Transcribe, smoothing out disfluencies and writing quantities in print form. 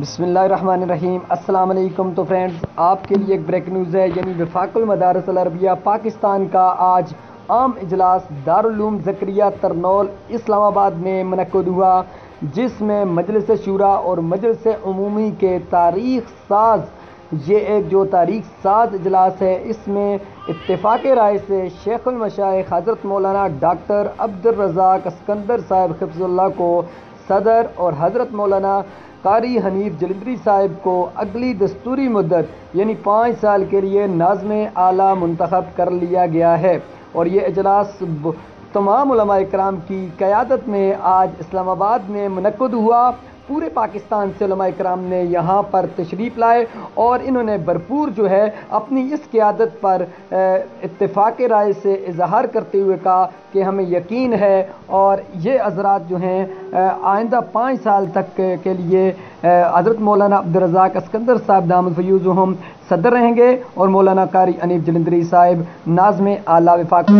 بسم اللہ الرحمن الرحیم۔ السلام علیکم۔ تو فرینڈز، آپ کے لیے ایک بریک نیوز ہے، یعنی وفاق المدارس العربیہ پاکستان کا آج عام اجلاس دارالعلوم زکریا ترنول اسلام آباد میں منعقد ہوا، جس میں مجلس شورا اور مجلس عمومی کے تاریخ ساز جو تاریخ ساز اجلاس ہے، اس میں اتفاق رائے سے شیخ المشائخ حضرت مولانا ڈاکٹر عبدالرزاق اسکندر صاحب حفظ اللہ کو صدر اور حضرت مولانا قاری حنیف جلندری صاحب کو اگلی دستوری مدت یعنی 5 سال کے لیے ناظم اعلیٰ منتخب کر لیا گیا ہے۔ اور یہ اجلاس تمام علماء کرام کی قیادت میں آج اسلام آباد میں منعقد ہوا۔ پورے پاکستان سے علماء کرام نے یہاں پر تشریف لائے اور انہوں نے بھرپور اپنی اس قیادت پر اتفاق رائے سے اظہار کرتے ہوئے کہا کہ ہمیں یقین ہے اور یہ حضرات آئندہ 5 سال تک کے لیے حضرت مولانا عبدالرزاق اسکندر صاحب دامت فیوزہم صدر رہیں گے اور مولانا قاری حنیف جلندری صاحب ناظم اعلیٰ وفاق